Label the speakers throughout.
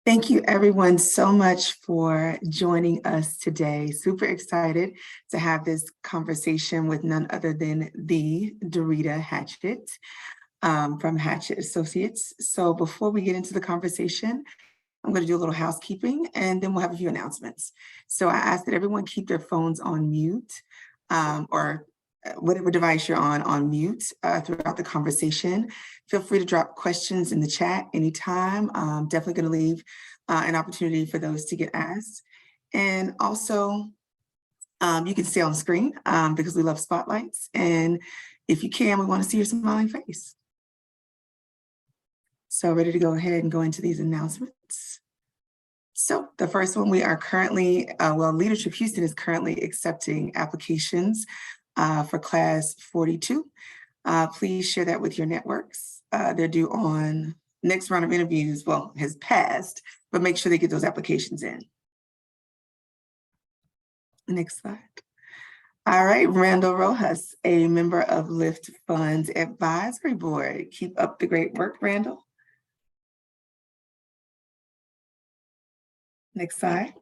Speaker 1: Thank you everyone so much for joining us today. Super excited to have this conversation with none other than the Dorita Hatchett from Hatchett Associates. So before we get into the conversation, I'm going to do a little housekeeping and then we'll have a few announcements. So I ask that everyone keep their phones on mute or whatever device you're on mute throughout the conversation. Feel free to drop questions in the chat anytime. Definitely going to leave an opportunity for those to get asked. And also, you can stay on screen because we love spotlights. And if you can, we want to see your smiling face. So ready to go ahead and go into these announcements. So the first one, we are currently, Leadership Houston is currently accepting applications for class 42. Please share that with your networks. They're due on next round of interviews, has passed, but make sure they get those applications in. Next slide. All right, Randall Rojas, a member of Lift Funds Advisory Board. Keep up the great work, Randall. Next slide.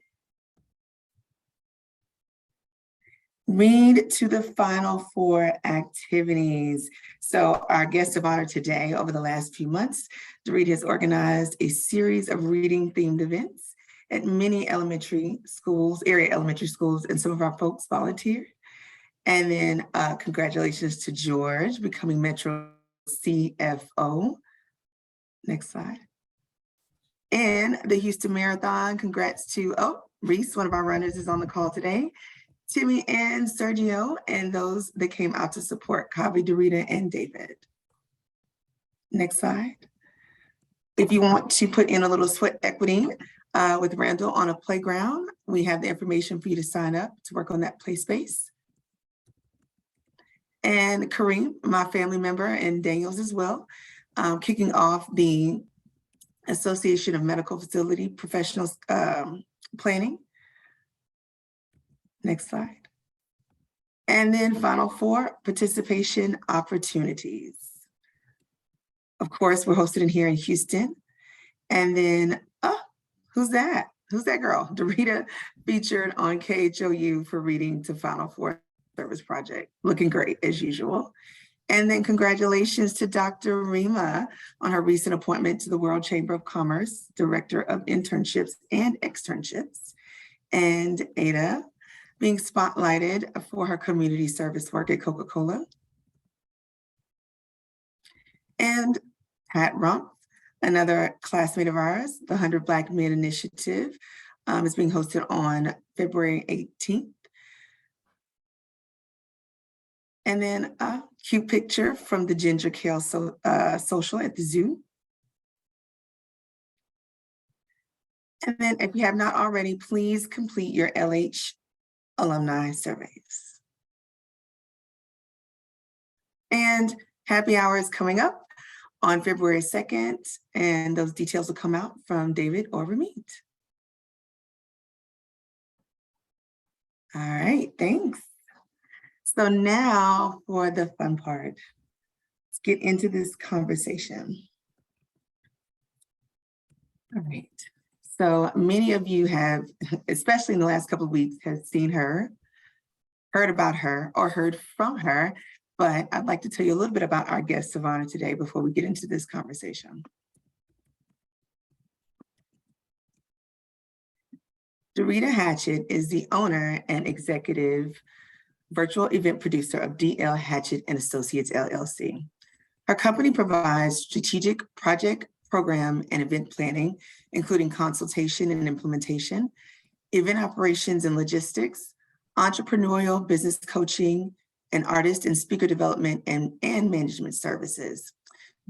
Speaker 1: Read to the Final Four activities. So our guest of honor today, over the last few months, Dorita has organized a series of reading themed events at many elementary schools, area elementary schools, and some of our folks volunteered. And then congratulations to George becoming Metro CFO. Next slide. And the Houston Marathon, congrats to, Reese, one of our runners is on the call today. Timmy and Sergio, and those that came out to support Kavi, Dorita, and David. Next slide. If you want to put in a little sweat equity with Randall on a playground, we have the information for you to sign up to work on that play space. And Kareem, my family member, and Daniels as well, kicking off the Association of Medical Facility Professionals planning. Next slide. And then Final Four participation opportunities. Of course, we're hosted in here in Houston. And then, who's that? Who's that girl? Dorita featured on KHOU for reading to Final Four Service Project. Looking great as usual. And then congratulations to Dr. Rima on her recent appointment to the World Chamber of Commerce, Director of Internships and Externships. And Ada being spotlighted for her community service work at Coca-Cola. And Pat Rump, another classmate of ours, the 100 Black Men Initiative, is being hosted on February 18th. And then a cute picture from the Ginger Kale social at the zoo. And then if you have not already, please complete your LH alumni surveys. And happy hour is coming up on February 2nd, and those details will come out from David or Ramit. All right, thanks. So now for the fun part. Let's get into this conversation. All right. So many of you have, especially in the last couple of weeks, have seen her, heard about her, or heard from her, but I'd like to tell you a little bit about our guest of honor today before we get into this conversation. Dorita Hatchett is the owner and executive virtual event producer of DL Hatchett and Associates, LLC. Her company provides strategic project, program, and event planning, including consultation and implementation, event operations and logistics, entrepreneurial business coaching, and artist and speaker development and management services.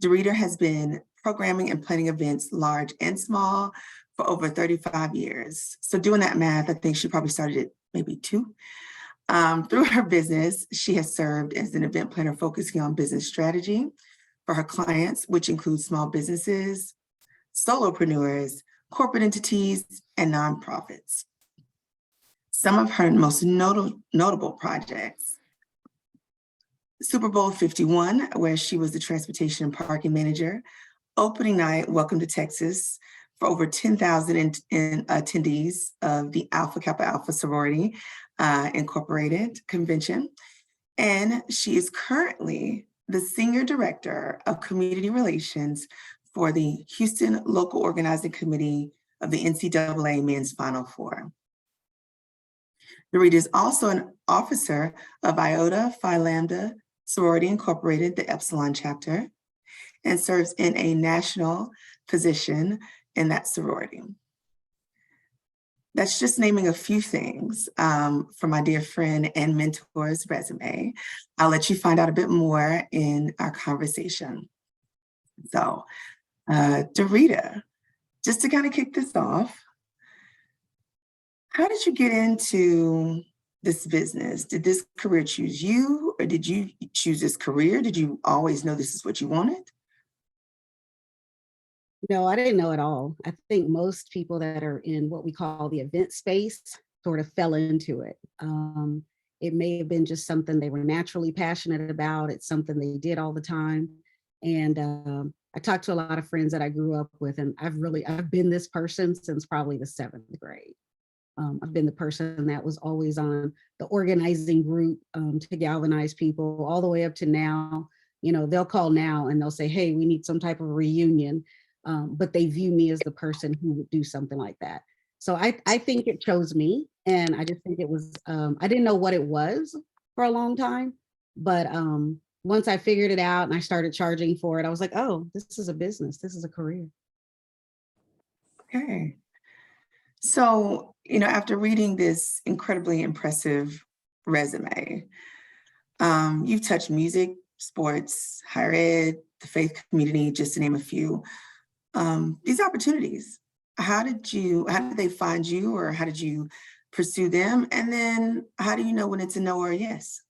Speaker 1: Dorita has been programming and planning events large and small for over 35 years. So doing that math, I think she probably started at maybe 2. Through her business, she has served as an event planner focusing on business strategy for her clients, which includes small businesses, solopreneurs, corporate entities, and nonprofits. Some of her most notable projects: Super Bowl 51, where she was the transportation and parking manager; opening night, Welcome to Texas, for over 10,000 in attendees of the Alpha Kappa Alpha Sorority Incorporated convention. And she is currently the Senior Director of Community Relations for the Houston Local Organizing Committee of the NCAA Men's Final Four. Dorita is also an officer of Iota Phi Lambda Sorority Incorporated, the Epsilon chapter, and serves in a national position in that sorority. That's just naming a few things from my dear friend and mentor's resume. I'll let you find out a bit more in our conversation. So, Dorita, just to kind of kick this off, how did you get into this business? Did this career choose you, or did you choose this career? Did you always know this is what you wanted?
Speaker 2: No, I didn't know at all. I think most people that are in what we call the event space sort of fell into it. It may have been just something they were naturally passionate about. It's something they did all the time. And I talked to a lot of friends that I grew up with, and I've been this person since probably the 7th grade. I've been the person that was always on the organizing group to galvanize people, all the way up to now. You know, they'll call now and they'll say, hey, we need some type of reunion. But they view me as the person who would do something like that. So I think it chose me. And I just think it was, I didn't know what it was for a long time. But once I figured it out and I started charging for it, I was like, oh, this is a business. This is a career.
Speaker 1: Okay. So, after reading this incredibly impressive resume, you've touched music, sports, higher ed, the faith community, just to name a few. These opportunities, how did they find you, or how did you pursue them? And then how do you know when it's a no or a yes?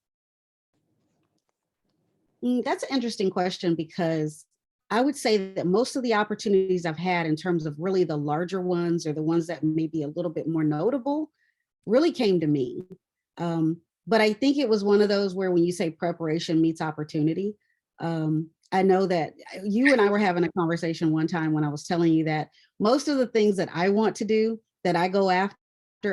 Speaker 2: That's an interesting question, because I would say that most of the opportunities I've had in terms of really the larger ones, or the ones that may be a little bit more notable, really came to me. But I think it was one of those where when you say preparation meets opportunity, I know that you and I were having a conversation one time when I was telling you that most of the things that I want to do, that I go after,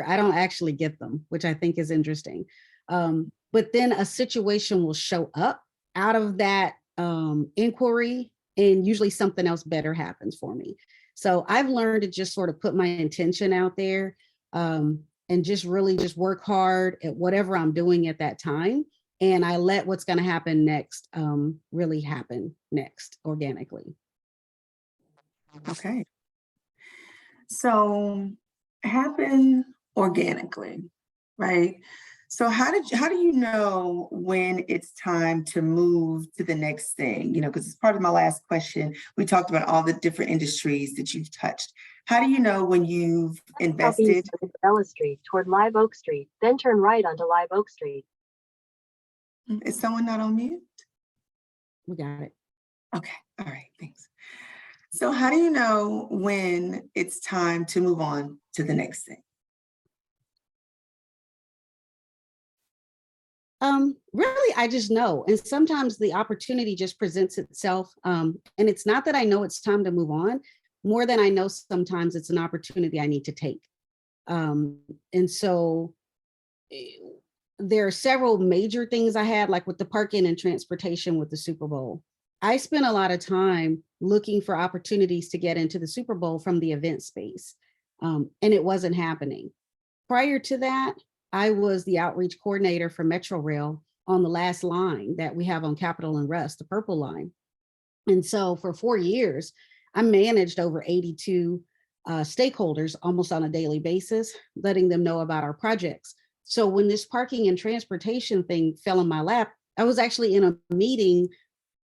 Speaker 2: I don't actually get them, which I think is interesting. But then a situation will show up out of that inquiry, and usually something else better happens for me. So I've learned to just sort of put my intention out there, and just really just work hard at whatever I'm doing at that time. And I let what's going to happen next really happen next organically.
Speaker 1: Okay. So happen organically, right? So how do you know when it's time to move to the next thing? Because it's part of my last question. We talked about all the different industries that you've touched. How do you know when you've invested?
Speaker 3: Bella Street toward Live Oak Street, then turn right onto Live Oak Street.
Speaker 1: Is someone not on mute?
Speaker 2: We got it.
Speaker 1: Okay. All right. Thanks. So how do you know when it's time to move on to the next thing?
Speaker 2: Really, I just know. And sometimes the opportunity just presents itself. And it's not that I know it's time to move on, more than I know sometimes it's an opportunity I need to take. And so there are several major things I had, like with the parking and transportation with the Super Bowl. I spent a lot of time looking for opportunities to get into the Super Bowl from the event space, and it wasn't happening. Prior to that, I was the outreach coordinator for Metro Rail on the last line that we have on Capitol and Rust, the purple line. And so for 4 years, I managed over 82 stakeholders almost on a daily basis, letting them know about our projects. So when this parking and transportation thing fell in my lap, I was actually in a meeting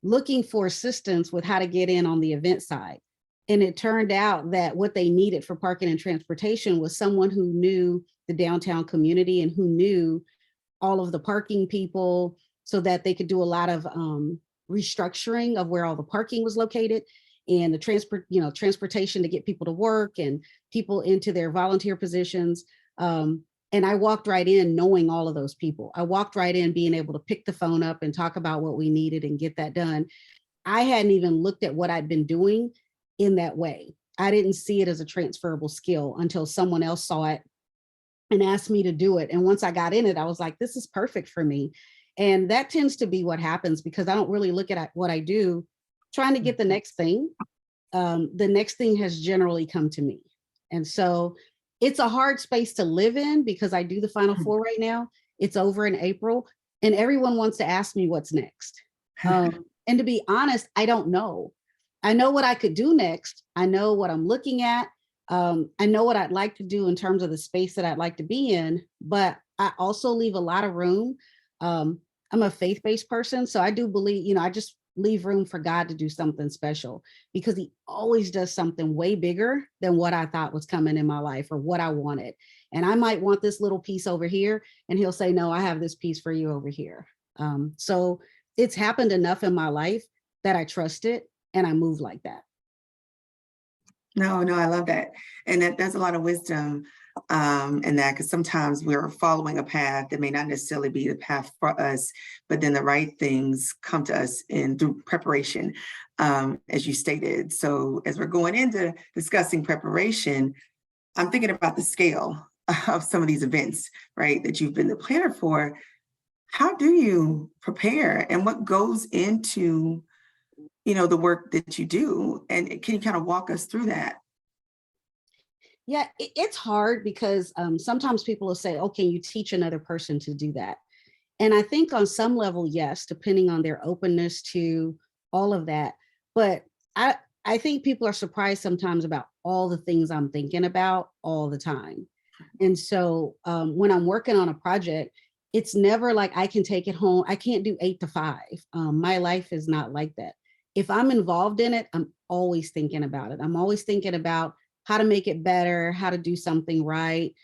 Speaker 2: looking for assistance with how to get in on the event side. And it turned out that what they needed for parking and transportation was someone who knew the downtown community and who knew all of the parking people, so that they could do a lot of restructuring of where all the parking was located, and the transportation to get people to work and people into their volunteer positions. And I walked right in knowing all of those people. I walked right in being able to pick the phone up and talk about what we needed and get that done. I hadn't even looked at what I'd been doing in that way. I didn't see it as a transferable skill until someone else saw it and asked me to do it. And once I got in it, I was like, this is perfect for me. And that tends to be what happens because I don't really look at what I do trying to get the next thing. The next thing has generally come to me. And so it's a hard space to live in because I do the Final Four right now. It's over in April and everyone wants to ask me what's next. And to be honest, I don't know. I know what I could do next. I know what I'm looking at. I know what I'd like to do in terms of the space that I'd like to be in, but I also leave a lot of room. I'm a faith-based person, so I do believe, I just leave room for God to do something special because he always does something way bigger than what I thought was coming in my life or what I wanted. And I might want this little piece over here and he'll say, no, I have this piece for you over here. So it's happened enough in my life that I trust it and I move like that.
Speaker 1: No, I love that. And that's a lot of wisdom in that, because sometimes we're following a path that may not necessarily be the path for us, but then the right things come to us through preparation, as you stated. So as we're going into discussing preparation, I'm thinking about the scale of some of these events, right, that you've been the planner for. How do you prepare and what goes into the work that you do? And can you kind of walk us through that?
Speaker 2: Yeah, it's hard because sometimes people will say, oh, can you teach another person to do that? And I think on some level, yes, depending on their openness to all of that. But I think people are surprised sometimes about all the things I'm thinking about all the time. And so when I'm working on a project, it's never like I can take it home. I can't do 8 to 5. My life is not like that. If I'm involved in it, I'm always thinking about it. I'm always thinking about how to make it better, how to do something right,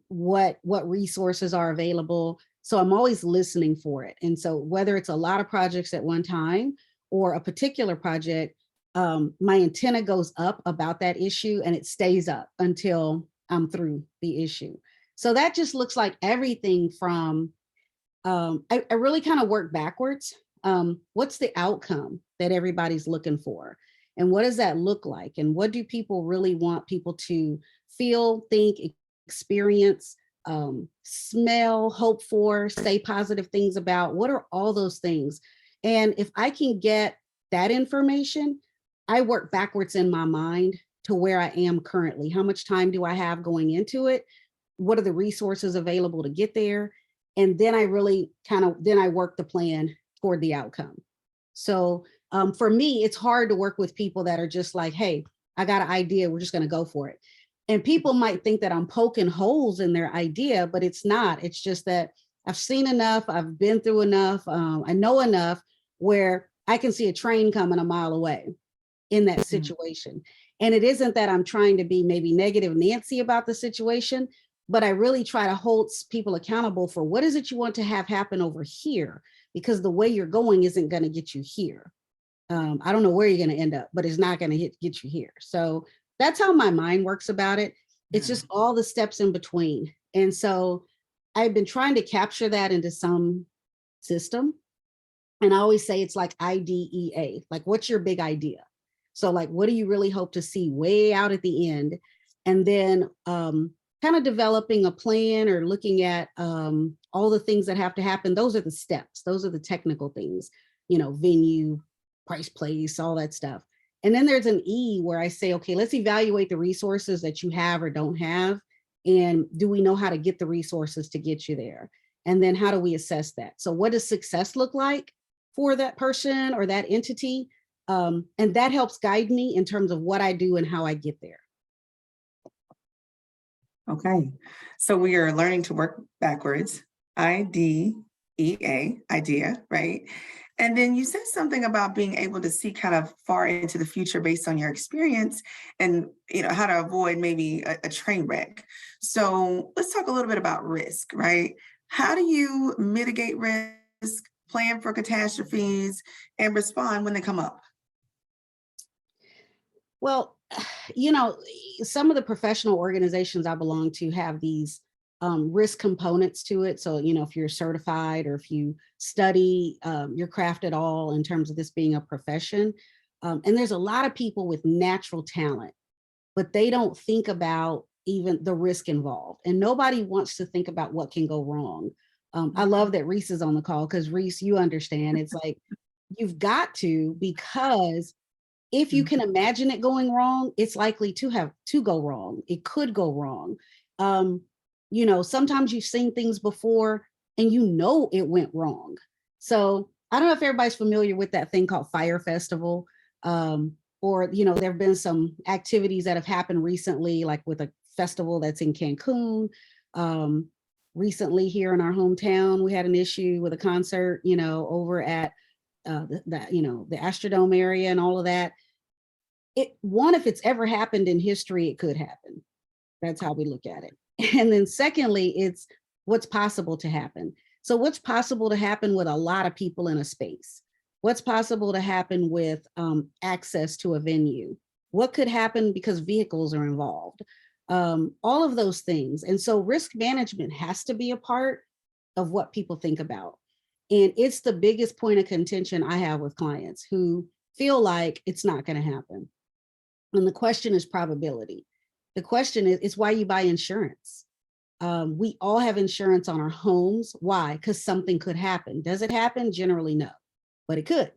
Speaker 2: what resources are available. So I'm always listening for it. And so whether it's a lot of projects at one time or a particular project, my antenna goes up about that issue and it stays up until I'm through the issue. So that just looks like everything from, I really kind of work backwards. What's the outcome that everybody's looking for? And what does that look like? And what do people really want people to feel, think, experience, smell, hope for, say positive things about? What are all those things? And if I can get that information, I work backwards in my mind to where I am currently. How much time do I have going into it? What are the resources available to get there? And then I really then I work the plan toward the outcome. So for me, it's hard to work with people that are just like, hey, I got an idea, we're just going to go for it. And people might think that I'm poking holes in their idea, but it's not. It's just that I've seen enough, I've been through enough, I know enough where I can see a train coming a mile away in that situation. And it isn't that I'm trying to be maybe negative Nancy about the situation, but I really try to hold people accountable for what is it you want to have happen over here, because the way you're going isn't going to get you here. I don't know where you're going to end up, but it's not going to get you here. So that's how my mind works about it. It's just all the steps in between. And so I've been trying to capture that into some system. And I always say it's like IDEA, like what's your big idea? So like, what do you really hope to see way out at the end? And then kind of developing a plan or looking at all the things that have to happen. Those are the steps. Those are the technical things, venue, price, place, all that stuff. And then there's an E where I say, okay, let's evaluate the resources that you have or don't have. And do we know how to get the resources to get you there? And then how do we assess that? So what does success look like for that person or that entity? And that helps guide me in terms of what I do and how I get there.
Speaker 1: Okay, so we are learning to work backwards, IDEA, idea, right? And then you said something about being able to see kind of far into the future based on your experience and how to avoid maybe a train wreck. So let's talk a little bit about risk, right? How do you mitigate risk, plan for catastrophes, and respond when they come up?
Speaker 2: Well, some of the professional organizations I belong to have these risk components to it. So, if you're certified or if you study your craft at all in terms of this being a profession, and there's a lot of people with natural talent but they don't think about even the risk involved. And nobody wants to think about what can go wrong. I love that Reese is on the call, because Reese, you understand, it's like, you've got to, because if you can imagine it going wrong, it's likely to go wrong. It could go wrong. You know, sometimes you've seen things before and you know it went wrong. So I don't know if everybody's familiar with that thing called Fire Festival. Or, you know, there have been some activities that have happened recently, like with a festival that's in Cancun. Recently here in our hometown, we had an issue with a concert, you know, over at the Astrodome area and all of that. If it's ever happened in history, it could happen. That's how we look at it. And then secondly, it's what's possible to happen. So what's possible to happen with a lot of people in a space? What's possible to happen with access to a venue? What could happen because vehicles are involved? All of those things. And so risk management has to be a part of what people think about. And it's the biggest point of contention I have with clients who feel like it's not going to happen. And the question is probability. The question is, it's why you buy insurance. We all have insurance on our homes. Why? Because something could happen. Does it happen? Generally, no, but it could.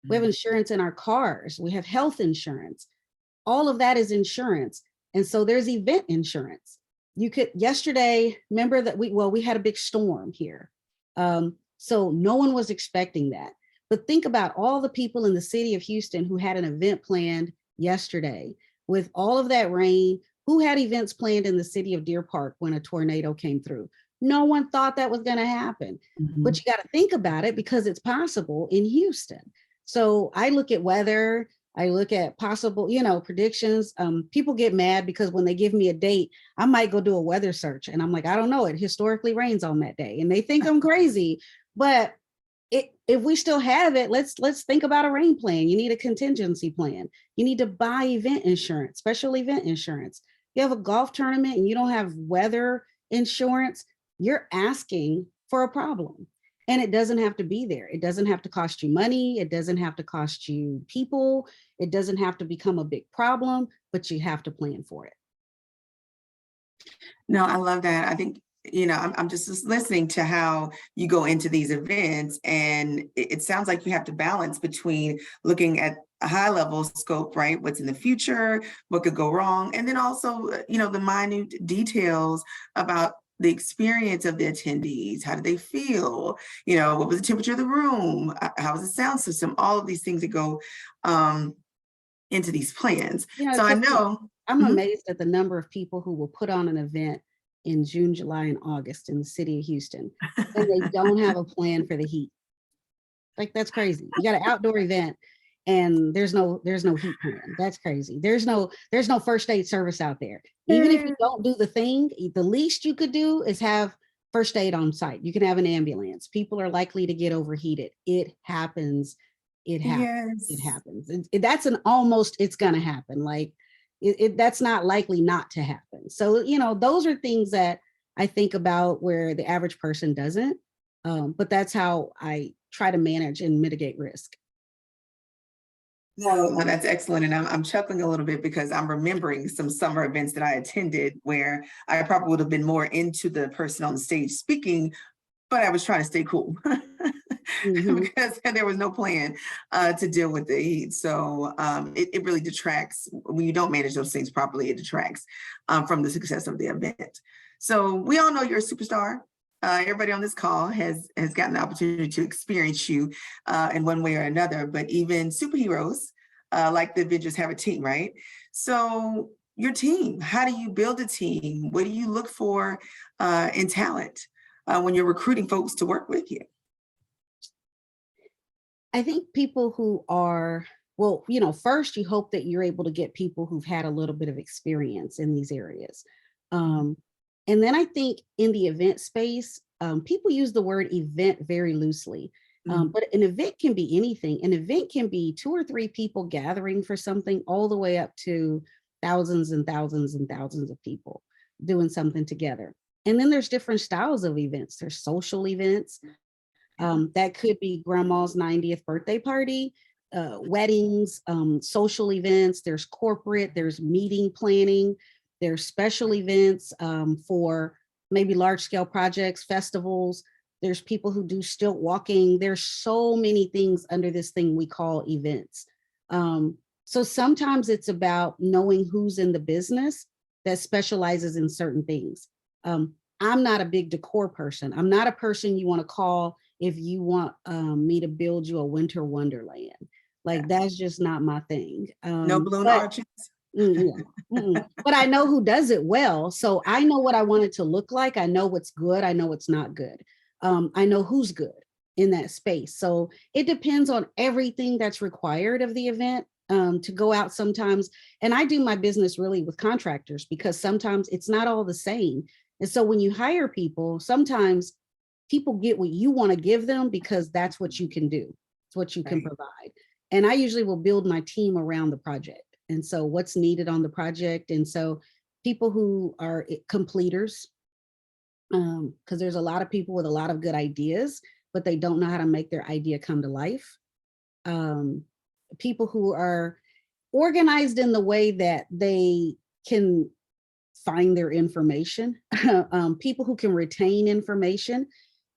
Speaker 2: We have insurance in our cars. We have health insurance. All of that is insurance. And so there's event insurance. Yesterday, remember that we had a big storm here. So no one was expecting that. But think about all the people in the city of Houston who had an event planned yesterday with all of that rain. Who had events planned in the city of Deer Park when a tornado came through? No one thought that was going to happen. But you got to think about it because it's possible in Houston. So I look at weather. I look at possible, predictions. People get mad because when they give me a date, I might go do a weather search. And I'm like, I don't know. It historically rains on that day. And they think I'm crazy. But if we still have it, let's think about a rain plan. You need a contingency plan. You need to buy event insurance, special event insurance. You have a golf tournament and you don't have weather insurance, you're asking for a problem. And it doesn't have to be there. It doesn't have to cost you money. It doesn't have to cost you people. It doesn't have to become a big problem, but you have to plan for it.
Speaker 1: No, I love that. I think, I'm just listening to how you go into these events, and it sounds like you have to balance between looking at a high level scope, right? What's in the future, what could go wrong, and then also, the minute details about the experience of the attendees. How did they feel? What was the temperature of the room? How was the sound system? All of these things that go into these plans. So I know
Speaker 2: I'm amazed at the number of people who will put on an event in June, July, and August in the city of Houston, and they don't have a plan for the heat. Like, that's crazy. You got an outdoor event and there's no heat plan. That's crazy. There's no first aid service out there. Even if you don't do the thing, the least you could do is have first aid on site. You can have an ambulance. People are likely to get overheated. It happens. It happens. Yes. It happens. That's an almost, it's gonna happen. Like, that's not likely not to happen. So, those are things that I think about where the average person doesn't. But that's how I try to manage and mitigate risk.
Speaker 1: No, that's excellent. And I'm chuckling a little bit because I'm remembering some summer events that I attended where I probably would have been more into the person on the stage speaking, but I was trying to stay cool because there was no plan to deal with the heat. So it really detracts when you don't manage those things properly. It detracts from the success of the event. So we all know you're a superstar. Everybody on this call has gotten the opportunity to experience you in one way or another, but even superheroes like the Avengers have a team, right? So your team, how do you build a team? What do you look for in talent when you're recruiting folks to work with you?
Speaker 2: I think people who are, first you hope that you're able to get people who've had a little bit of experience in these areas. And then I think in the event space, people use the word event very loosely, but an event can be anything. An event can be 2 or 3 people gathering for something all the way up to thousands and thousands and thousands of people doing something together. And then there's different styles of events. There's social events. That could be grandma's 90th birthday party. weddings, social events, there's corporate, there's meeting planning, there's special events for maybe large scale projects, festivals. There's people who do stilt walking. There's so many things under this thing we call events. So sometimes it's about knowing who's in the business that specializes in certain things. I'm not a big decor person. I'm not a person you want to call if you want me to build you a winter wonderland. Like, that's just not my thing.
Speaker 1: No balloon arches?
Speaker 2: But I know who does it well. So I know what I want it to look like. I know what's good. I know what's not good. I know who's good in that space. So it depends on everything that's required of the event to go out sometimes. And I do my business really with contractors because sometimes it's not all the same. And so when you hire people, sometimes people get what you want to give them because that's what you can do. It's what you can provide. And I usually will build my team around the project. And so what's needed on the project. And so people who are completers, because there's a lot of people with a lot of good ideas, but they don't know how to make their idea come to life. People who are organized in the way that they can find their information, people who can retain information,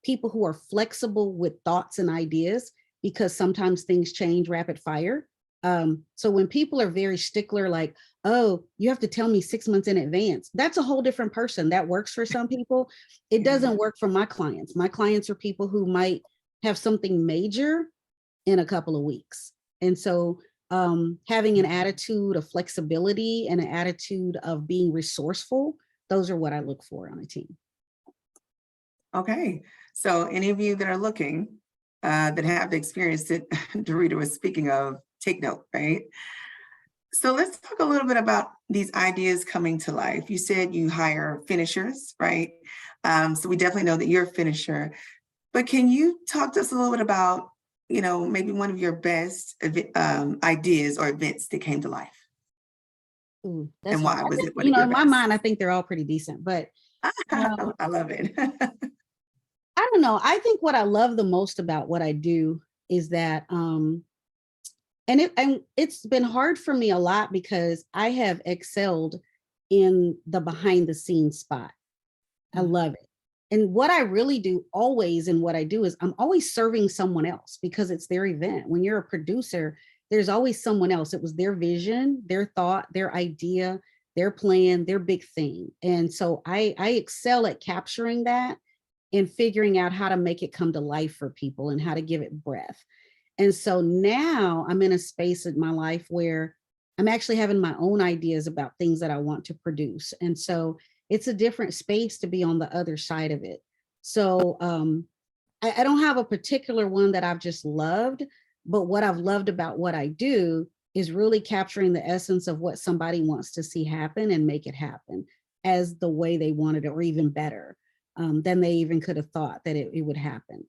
Speaker 2: people who are flexible with thoughts and ideas, because sometimes things change rapid fire. So when people are very stickler, like, oh, you have to tell me 6 months in advance, that's a whole different person. That works for some people. It doesn't work for my clients. My clients are people who might have something major in a couple of weeks. And so having an attitude of flexibility and an attitude of being resourceful, those are what I look for on a team.
Speaker 1: Okay, so any of you that are looking, that have the experience that Dorita was speaking of, take note, right? So let's talk a little bit about these ideas coming to life. You said you hire finishers, right? So we definitely know that you're a finisher, but can you talk to us a little bit about, you know, maybe one of your best ideas or events that came to life?
Speaker 2: Ooh,
Speaker 1: and why was it?
Speaker 2: You know, in my mind, I think they're all pretty decent, but
Speaker 1: I love it.
Speaker 2: I don't know. I think what I love the most about what I do is that, and it's been hard for me a lot because I have excelled in the behind the scenes spot. I love it. And what I really do always in what I do is I'm always serving someone else because it's their event. When you're a producer, there's always someone else. It was their vision, their thought, their idea, their plan, their big thing. And so I excel at capturing that and figuring out how to make it come to life for people and how to give it breath. And so now I'm in a space in my life where I'm actually having my own ideas about things that I want to produce. And so it's a different space to be on the other side of it. So I don't have a particular one that I've just loved, but what I've loved about what I do is really capturing the essence of what somebody wants to see happen and make it happen as the way they wanted it, or even better than they even could have thought that it would happen.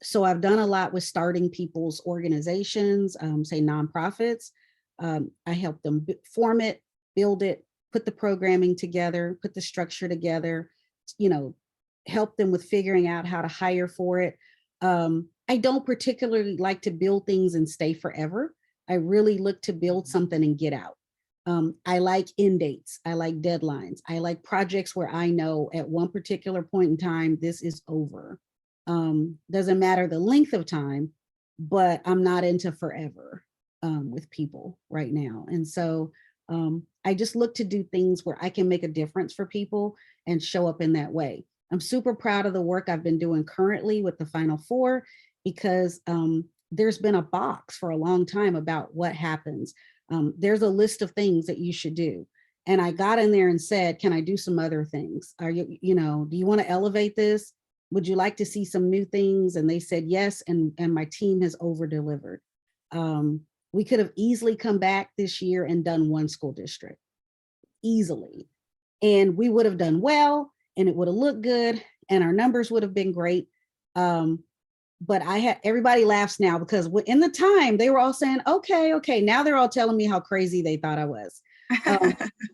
Speaker 2: So I've done a lot with starting people's organizations, say nonprofits. I help them form it, build it, put the programming together, put the structure together, you know, help them with figuring out how to hire for it. I don't particularly like to build things and stay forever. I really look to build something and get out. I like end dates. I like deadlines. I like projects where I know at one particular point in time, this is over. Doesn't matter the length of time, but I'm not into forever with people right now. And so I just look to do things where I can make a difference for people and show up in that way. I'm super proud of the work I've been doing currently with the Final Four because there's been a box for a long time about what happens. There's a list of things that you should do. And I got in there and said, can I do some other things? Are you, do you want to elevate this? Would you like to see some new things? And they said yes, and my team has over-delivered. We could have easily come back this year and done one school district, easily. And we would have done well, and it would have looked good, and our numbers would have been great. But everybody laughs now because in the time they were all saying, okay. Now they're all telling me how crazy they thought I was.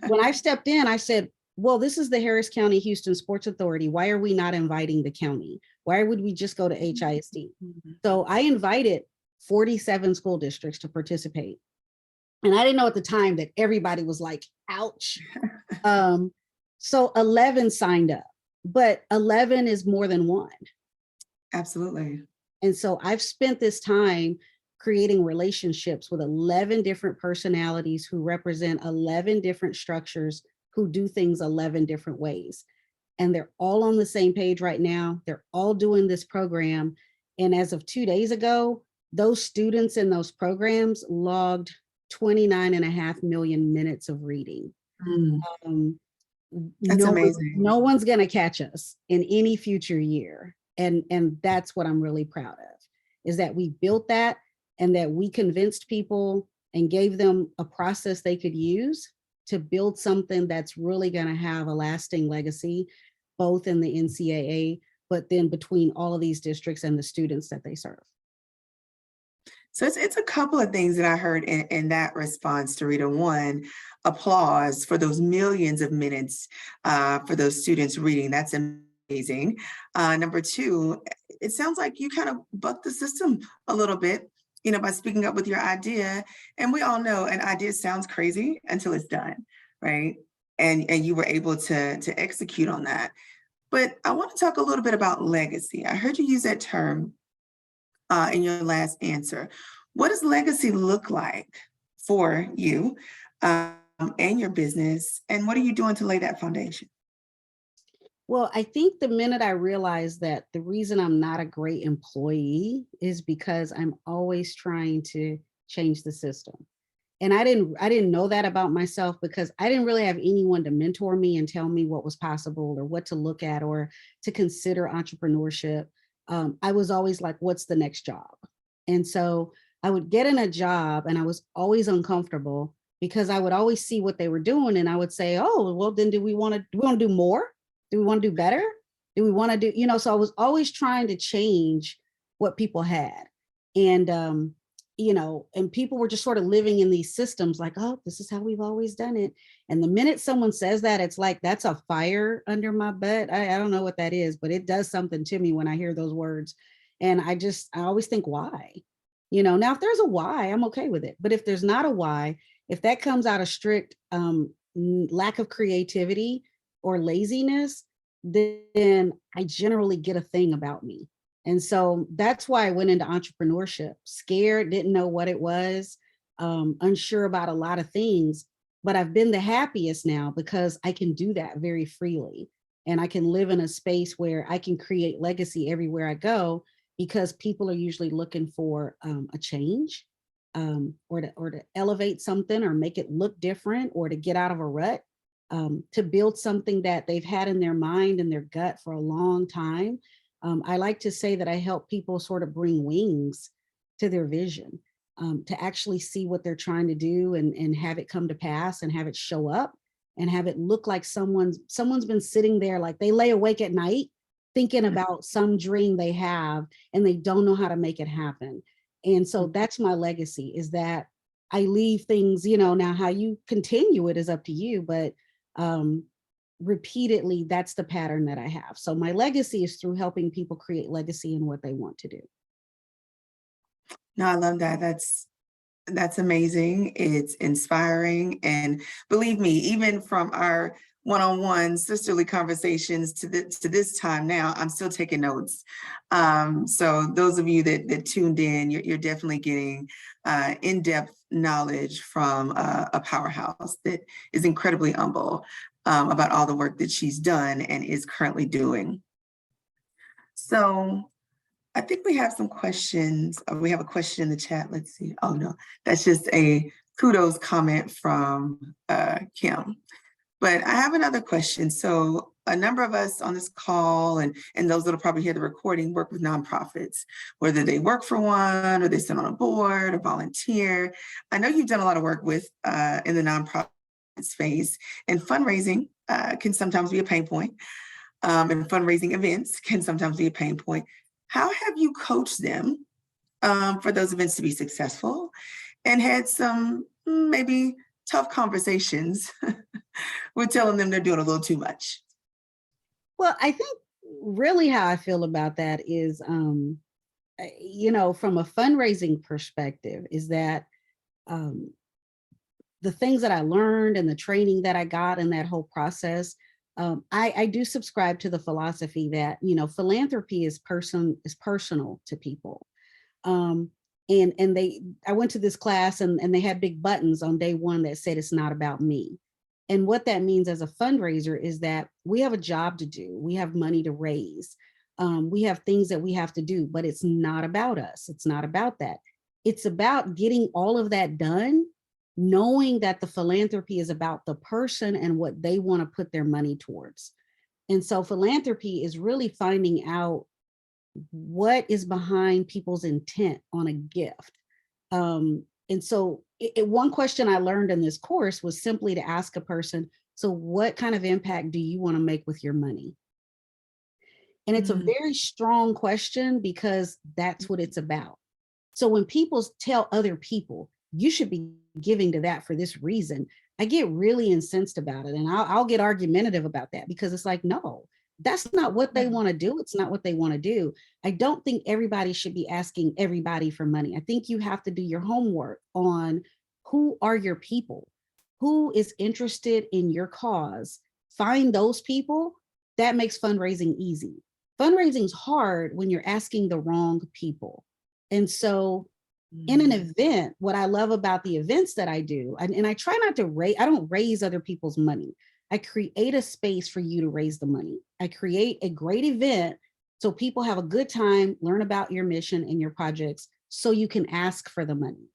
Speaker 2: When I stepped in, I said, well, this is the Harris County Houston Sports Authority. Why are we not inviting the county? Why would we just go to HISD? So I invited 47 school districts to participate. And I didn't know at the time that everybody was like, ouch. So 11 signed up, but 11 is more than one.
Speaker 1: Absolutely.
Speaker 2: And so I've spent this time creating relationships with 11 different personalities who represent 11 different structures who do things 11 different ways. And they're all on the same page right now. They're all doing this program. And as of 2 days ago, those students in those programs logged 29.5 million minutes of reading.
Speaker 1: That's amazing.
Speaker 2: No one's going to catch us in any future year. And that's what I'm really proud of, is that we built that and that we convinced people and gave them a process they could use to build something that's really going to have a lasting legacy, both in the NCAA, but then between all of these districts and the students that they serve.
Speaker 1: So it's a couple of things that I heard in that response, Dorita. One, applause for those millions of minutes for those students reading. That's amazing. Number two, it sounds like you kind of bucked the system a little bit, by speaking up with your idea. And we all know an idea sounds crazy until it's done, right? And you were able to execute on that. But I want to talk a little bit about legacy. I heard you use that term in your last answer. What does legacy look like for you and your business? And what are you doing to lay that foundation?
Speaker 2: Well, I think the minute I realized that the reason I'm not a great employee is because I'm always trying to change the system. And I didn't know that about myself because I didn't really have anyone to mentor me and tell me what was possible or what to look at or to consider entrepreneurship. I was always like, what's the next job? And so I would get in a job and I was always uncomfortable because I would always see what they were doing. And I would say, oh, well, then do we want to do more? Do we want to do better? Do we want to do, so I was always trying to change what people had. And, and people were just sort of living in these systems like, oh, this is how we've always done it. And the minute someone says that, it's like, that's a fire under my butt. I don't know what that is, but it does something to me when I hear those words. And I always think, why? Now if there's a why, I'm okay with it. But if there's not a why, if that comes out of strict lack of creativity or laziness, then I generally get a thing about me. And so that's why I went into entrepreneurship, scared, didn't know what it was, unsure about a lot of things, but I've been the happiest now because I can do that very freely. And I can live in a space where I can create legacy everywhere I go because people are usually looking for a change or to elevate something or make it look different or to get out of a rut. To build something that they've had in their mind and their gut for a long time. I like to say that I help people sort of bring wings to their vision, to actually see what they're trying to do and have it come to pass and have it show up and have it look like someone's been sitting there, like they lay awake at night thinking about some dream they have and they don't know how to make it happen. And so that's my legacy, is that I leave things, now how you continue it is up to you, but repeatedly, that's the pattern that I have. So my legacy is through helping people create legacy in what they want to do.
Speaker 1: No, I love that. That's amazing. It's inspiring. And believe me, even from our one-on-one sisterly conversations to this time now, I'm still taking notes. So those of you that tuned in, you're definitely getting in-depth knowledge from a powerhouse that is incredibly humble about all the work that she's done and is currently doing. So I think we have some questions. We have a question in the chat. Let's see. Oh, no, that's just a kudos comment from Kim. But I have another question. So a number of us on this call and those that'll probably hear the recording work with nonprofits, whether they work for one or they sit on a board or volunteer. I know you've done a lot of work with in the nonprofit space, and fundraising can sometimes be a pain point, and fundraising events can sometimes be a pain point. How have you coached them for those events to be successful and had some maybe tough conversations with telling them they're doing a little too much?
Speaker 2: Well, I think really how I feel about that is from a fundraising perspective, is that um, the things that I learned and the training that I got in that whole process, I do subscribe to the philosophy that, philanthropy is personal to people. Um, and I went to this class and they had big buttons on day one that said, it's not about me. And what that means as a fundraiser is that we have a job to do. We have money to raise. We have things that we have to do, but it's not about us. It's not about that. It's about getting all of that done, knowing that the philanthropy is about the person and what they want to put their money towards. And so philanthropy is really finding out what is behind people's intent on a gift. And so one question I learned in this course was simply to ask a person, so what kind of impact do you want to make with your money? And it's a very strong question because that's what it's about. So when people tell other people, you should be giving to that for this reason, I get really incensed about it. And I'll get argumentative about that because it's like, no, that's not what they want to do. It's not what they want to do. I don't think everybody should be asking everybody for money. I think you have to do your homework on who are your people, who is interested in your cause. Find those people. That makes fundraising easy. Fundraising is hard when you're asking the wrong people. And so in an event, what I love about the events that I do, and I try not to I don't raise other people's money. I create a space for you to raise the money. I create a great event so people have a good time, learn about your mission and your projects so you can ask for the money.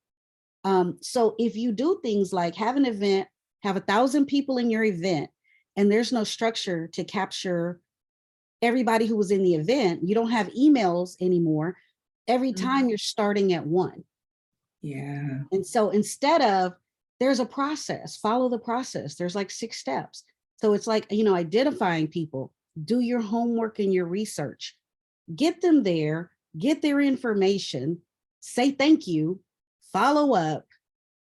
Speaker 2: So if you do things like have an event, have 1,000 people in your event, and there's no structure to capture everybody who was in the event, you don't have emails anymore. Every time you're starting at one.
Speaker 1: Yeah.
Speaker 2: And so instead of, there's a process, follow the process. There's like 6 steps. So it's like, identifying people, do your homework and your research, get them there, get their information, say thank you, follow up,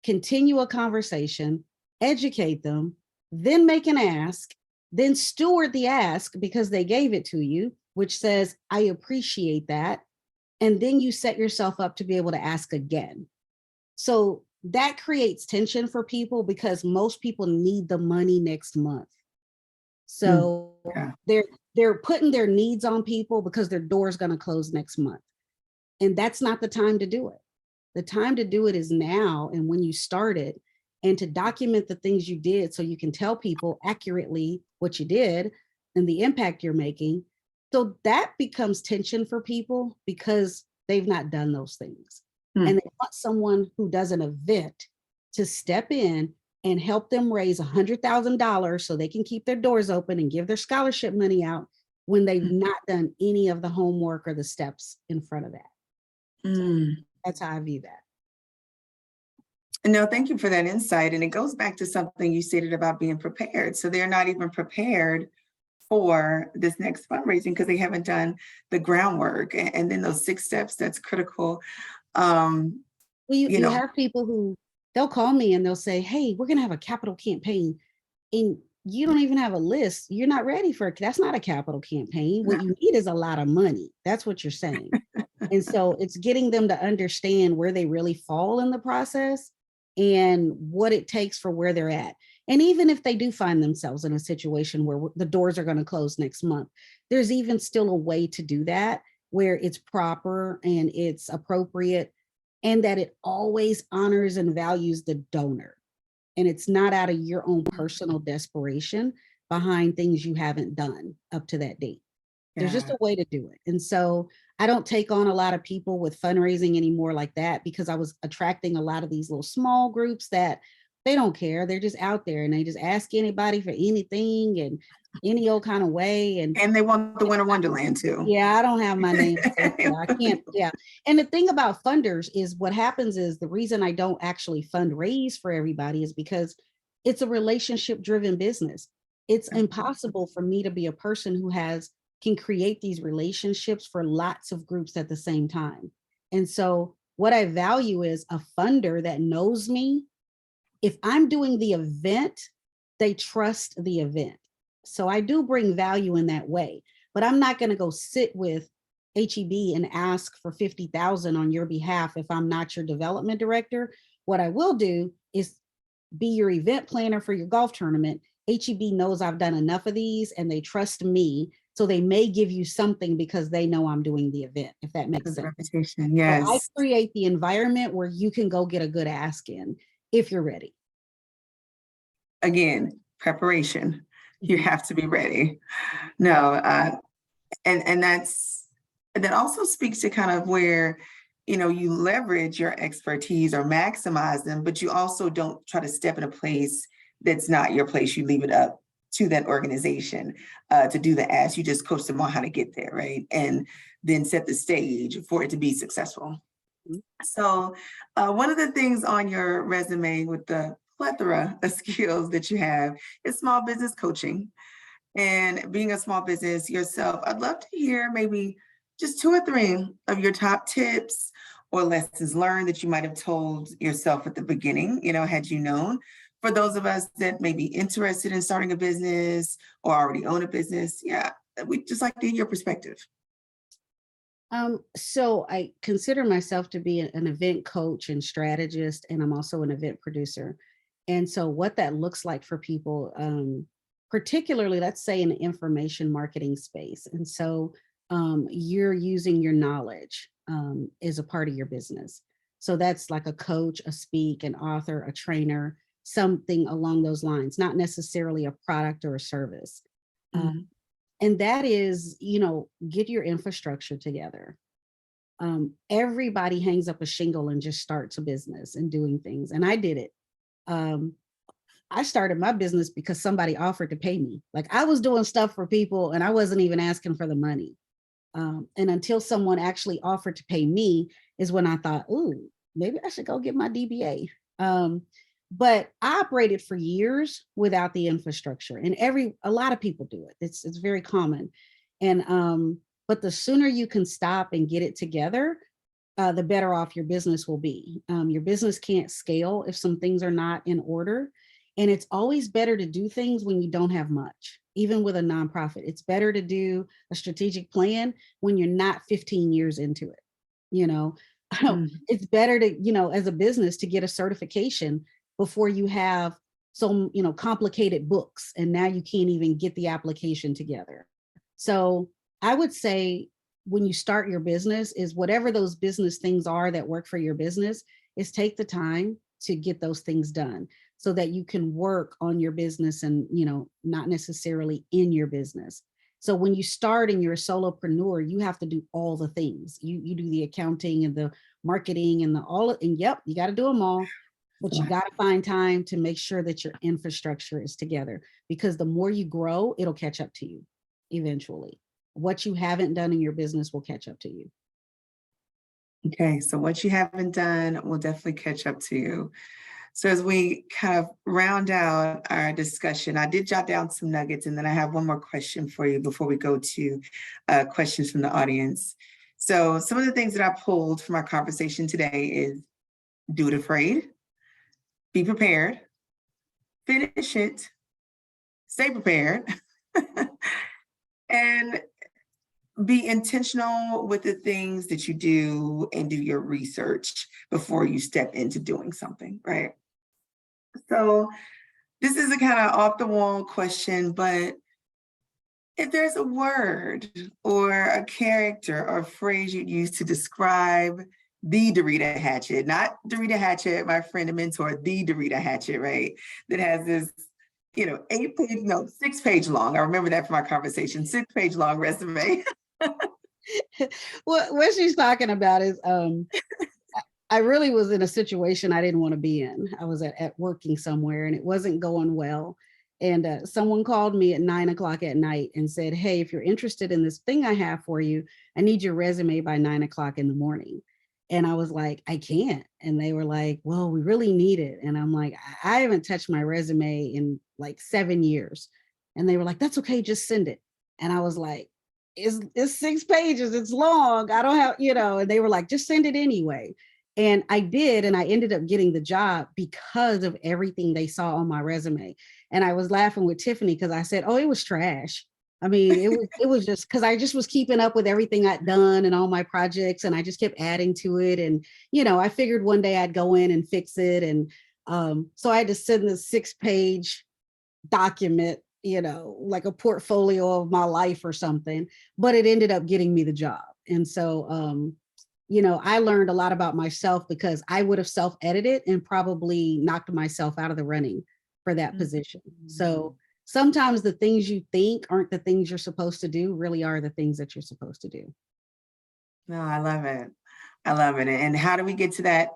Speaker 2: continue a conversation, educate them, then make an ask, then steward the ask because they gave it to you, which says, I appreciate that. And then you set yourself up to be able to ask again. So that creates tension for people because most people need the money next month. So they're putting their needs on people because their door is going to close next month. And that's not the time to do it. The time to do it is now and when you started, and to document the things you did so you can tell people accurately what you did and the impact you're making. So that becomes tension for people because they've not done those things. And they want someone who does an event to step in and help them raise $100,000 so they can keep their doors open and give their scholarship money out when they've not done any of the homework or the steps in front of that. So that's how I view that.
Speaker 1: No, thank you for that insight. And it goes back to something you stated about being prepared. So they're not even prepared for this next fundraising because they haven't done the groundwork. And then those 6 steps, that's critical.
Speaker 2: Well, you have people who they'll call me and they'll say, hey, we're going to have a capital campaign. And you don't even have a list. You're not ready for it. That's not a capital campaign. What you need is a lot of money. That's what you're saying. And so it's getting them to understand where they really fall in the process and what it takes for where they're at. And even if they do find themselves in a situation where the doors are going to close next month, there's even still a way to do that where it's proper and it's appropriate and that it always honors and values the donor. And it's not out of your own personal desperation behind things you haven't done up to that date. There's just a way to do it. And so I don't take on a lot of people with fundraising anymore like that because I was attracting a lot of these little small groups that they don't care. They're just out there and they just ask anybody for anything and any old kind of way. And
Speaker 1: they want the Winter Wonderland too.
Speaker 2: Yeah, I don't have my name. I can't. Yeah. And the thing about funders is what happens is the reason I don't actually fundraise for everybody is because it's a relationship driven business. It's impossible for me to be a person who can create these relationships for lots of groups at the same time. And so what I value is a funder that knows me. If I'm doing the event, they trust the event. So I do bring value in that way, but I'm not going to go sit with HEB and ask for 50,000 on your behalf if I'm not your development director. What I will do is be your event planner for your golf tournament. HEB knows I've done enough of these and they trust me. So they may give you something because they know I'm doing the event, if that makes sense.
Speaker 1: Reputation,
Speaker 2: So I
Speaker 1: yes.
Speaker 2: create the environment where you can go get a good ask in if you're ready.
Speaker 1: Again, preparation. You have to be ready. No, and that also speaks to kind of where, you know, you leverage your expertise or maximize them, but you also don't try to step in a place that's not your place. You leave it up to that organization to do the ask. You just coach them on how to get there, right? And then set the stage for it to be successful. So one of the things on your resume with the plethora of skills that you have is small business coaching. And being a small business yourself, I'd love to hear maybe just 2 or 3 of your top tips or lessons learned that you might have told yourself at the beginning, you know, had you known. For those of us that may be interested in starting a business or already own a business, yeah, we'd just like to hear your perspective.
Speaker 2: So I consider myself to be an event coach and strategist, and I'm also an event producer. And so what that looks like for people, particularly, let's say in the information marketing space. And so you're using your knowledge as a part of your business. So that's like a coach, a speak, an author, a trainer, something along those lines, not necessarily a product or a service. And that is, you know, get your infrastructure together. Everybody hangs up a shingle and just starts a business and doing things. And I did it. I started my business because somebody offered to pay me. Like I was doing stuff for people and I wasn't even asking for the money. And until someone actually offered to pay me is when I thought, ooh, maybe I should go get my DBA. But I operated for years without the infrastructure, and a lot of people do it. It's very common. And but the sooner you can stop and get it together, the better off your business will be. Your business can't scale if some things are not in order. And it's always better to do things when you don't have much, even with a nonprofit. It's better to do a strategic plan when you're not 15 years into it. You know, it's better to, you know, as a business to get a certification before you have some, you know, complicated books and now you can't even get the application together. So I would say when you start your business is whatever those business things are that work for your business is take the time to get those things done so that you can work on your business and, you know, not necessarily in your business. So when you start and you're a solopreneur, you have to do all the things. You do the accounting and the marketing and yep, you got to do them all. But you got to find time to make sure that your infrastructure is together, because the more you grow, it'll catch up to you eventually. What you haven't done in your business will catch up to you.
Speaker 1: Okay, so what you haven't done will definitely catch up to you. So as we kind of round out our discussion, I did jot down some nuggets, and then I have one more question for you before we go to questions from the audience. So some of the things that I pulled from our conversation today is do it afraid, be prepared, finish it, stay prepared, and be intentional with the things that you do and do your research before you step into doing something, right? So this is a kind of off the wall question, but if there's a word or a character or a phrase you'd use to describe the Dorita Hatchett, not Dorita Hatchett, my friend and mentor, the Dorita Hatchett, right? That has this, you know, 6-page long. I remember that from our conversation, 6-page long resume.
Speaker 2: Well, what she's talking about is I really was in a situation I didn't want to be in. I was at working somewhere and it wasn't going well. And someone called me at 9 o'clock at night and said, hey, if you're interested in this thing I have for you, I need your resume by 9 o'clock in the morning. And I was like, I can't. And they were like, well, we really need it. And I'm like, I haven't touched my resume in like 7 years. And they were like, that's okay, just send it. And I was like, it's 6 pages, it's long. I don't have, you know, and they were like, just send it anyway. And I did, and I ended up getting the job because of everything they saw on my resume. And I was laughing with Tiffany because I said, oh, it was trash. I mean, it was just because I just was keeping up with everything I'd done and all my projects, and I just kept adding to it. And I figured one day I'd go in and fix it, and so I had to send this 6-page document, like a portfolio of my life or something. But it ended up getting me the job, and so I learned a lot about myself because I would have self-edited and probably knocked myself out of the running for that position. So sometimes the things you think aren't the things you're supposed to do really are the things that you're supposed to do.
Speaker 1: No, I love it. I love it. And how do we get to that,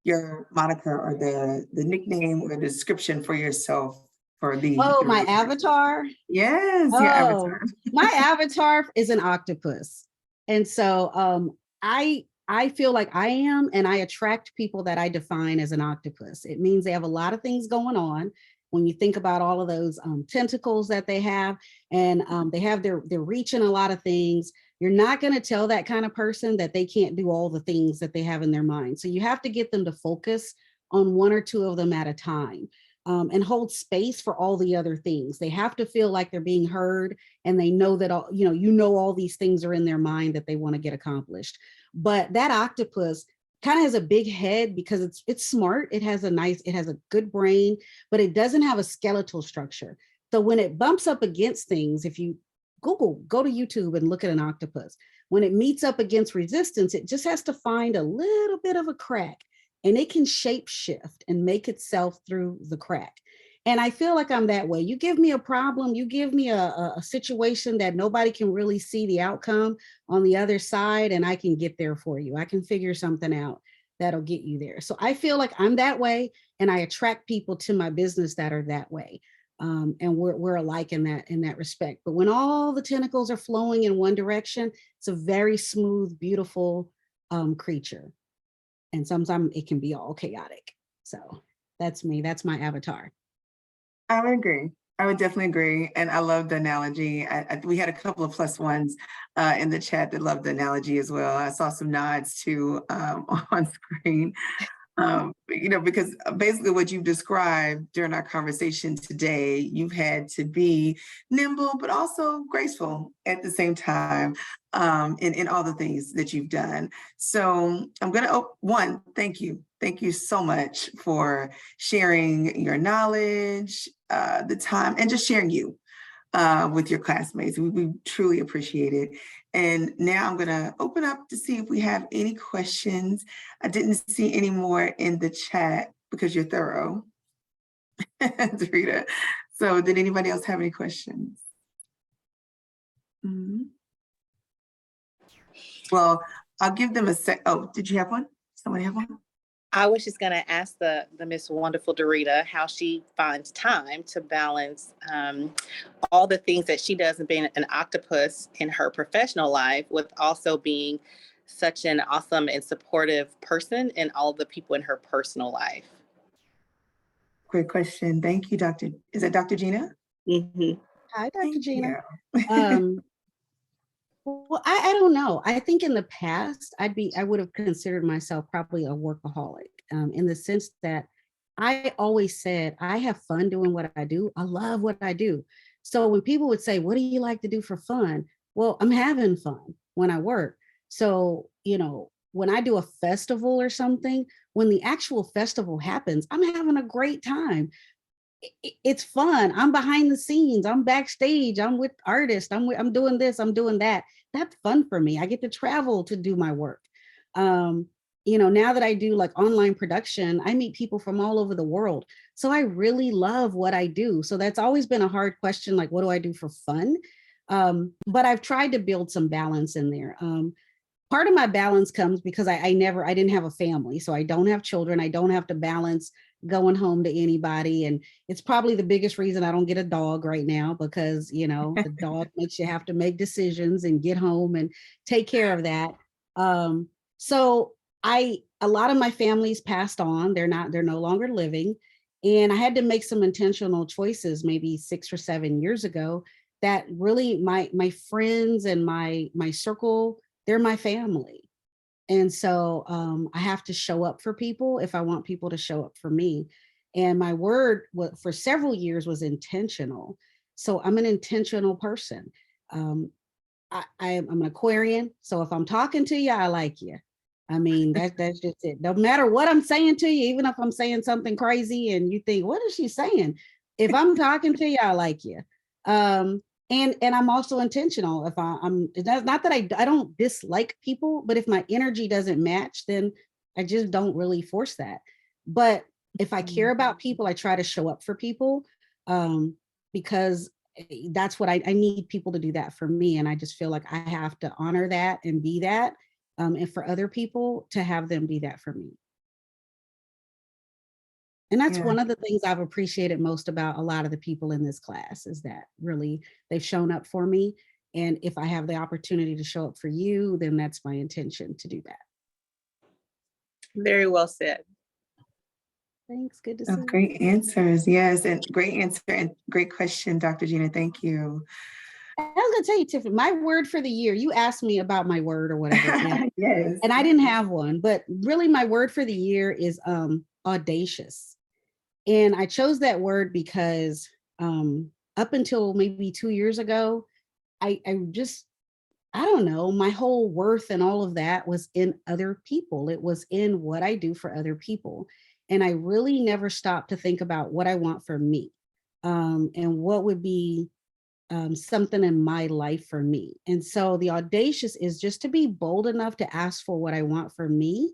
Speaker 1: your moniker or the nickname or the description for yourself for the
Speaker 2: Oh, my avatar.
Speaker 1: Yes, your
Speaker 2: Oh,
Speaker 1: avatar.
Speaker 2: my avatar is an octopus. And so I feel like I am, and I attract people that I define as an octopus. It means they have a lot of things going on. When you think about all of those tentacles that they have, and they're reaching a lot of things. You're not going to tell that kind of person that they can't do all the things that they have in their mind. So you have to get them to focus on one or two of them at a time. And hold space for all the other things. They have to feel like they're being heard, and they know that all these things are in their mind that they want to get accomplished. But that octopus kind of has a big head because it's smart. It has a good brain, but it doesn't have a skeletal structure. So when it bumps up against things, if you go to YouTube and look at an octopus, when it meets up against resistance, it just has to find a little bit of a crack, and it can shape shift and make itself through the crack. And I feel like I'm that way. You give me a problem, you give me a situation that nobody can really see the outcome on the other side, and I can get there for you. I can figure something out that'll get you there. So I feel like I'm that way, and I attract people to my business that are that way. And we're alike in that respect. But when all the tentacles are flowing in one direction, it's a very smooth, beautiful creature. And sometimes it can be all chaotic. So that's me. That's my avatar.
Speaker 1: I would agree. I would definitely agree. And I love the analogy. We had a couple of plus ones in the chat that loved the analogy as well. I saw some nods too on screen. Because basically what you've described during our conversation today, you've had to be nimble, but also graceful at the same time in all the things that you've done. So I'm going to, thank you. Thank you so much for sharing your knowledge, the time, and just sharing you with your classmates. We truly appreciate it. And now I'm going to open up to see if we have any questions. I didn't see any more in the chat because you're thorough, Dorita. So did anybody else have any questions? Well, I'll give them a sec. Oh, did you have one? Somebody have one?
Speaker 4: I was just going to ask the Miss Wonderful Dorita how she finds time to balance all the things that she does and being an octopus in her professional life with also being such an awesome and supportive person and all the people in her personal life.
Speaker 1: Great question. Thank you, Dr. Is that Dr. Gina?
Speaker 4: Mm-hmm.
Speaker 2: Hi, Dr. Gina. Well, I don't know. I think in the past, I would have considered myself probably a workaholic in the sense that I always said, I have fun doing what I do. I love what I do. So when people would say, what do you like to do for fun? Well, I'm having fun when I work. So, when I do a festival or something, when the actual festival happens, I'm having a great time. It's fun. I'm behind the scenes. I'm backstage. I'm with artists. I'm doing this. I'm doing that. That's fun for me. I get to travel to do my work. Now that I do like online production, I meet people from all over the world. So I really love what I do. So that's always been a hard question. Like, what do I do for fun? But I've tried to build some balance in there. Part of my balance comes because I didn't have a family. So I don't have children. I don't have to balance going home to anybody. And it's probably the biggest reason I don't get a dog right now, because, the dog makes you have to make decisions and get home and take care of that. So a lot of my family's passed on. They're no longer living. And I had to make some intentional choices maybe 6 or 7 years ago that really my friends and my circle, they're my family. And so I have to show up for people if I want people to show up for me. And my word for several years was intentional. So I'm an intentional person. I'm an Aquarian, so if I'm talking to you, I like you. I mean, that's just it. No matter what I'm saying to you, even if I'm saying something crazy and you think, what is she saying? If I'm talking to you, I like you. And I'm also intentional. If I'm that's not that I don't dislike people, but if my energy doesn't match, then I just don't really force that. But if I care about people, I try to show up for people, because that's what I need people to do that for me. And I just feel like I have to honor that and be that. And for other people to have them be that for me. And that's
Speaker 1: Yeah.
Speaker 2: one of the things I've appreciated most about a lot of the people in this class is that really they've shown up for me. And if I have the opportunity to show up for you, then that's my intention to do that.
Speaker 4: Very well said.
Speaker 2: Thanks. Good to see
Speaker 1: Oh,
Speaker 2: you.
Speaker 1: great answers. Yes, and great answer and great question, Dr. Gina. Thank you.
Speaker 2: I was gonna tell you, Tiffany, my word for the year, you asked me about my word or whatever.
Speaker 1: Yes.
Speaker 2: And I didn't have one, but really my word for the year is audacious. And I chose that word because up until maybe 2 years ago, I don't know, my whole worth and all of that was in other people. It was in what I do for other people. And I really never stopped to think about what I want for me, and what would be something in my life for me. And so the audacious is just to be bold enough to ask for what I want for me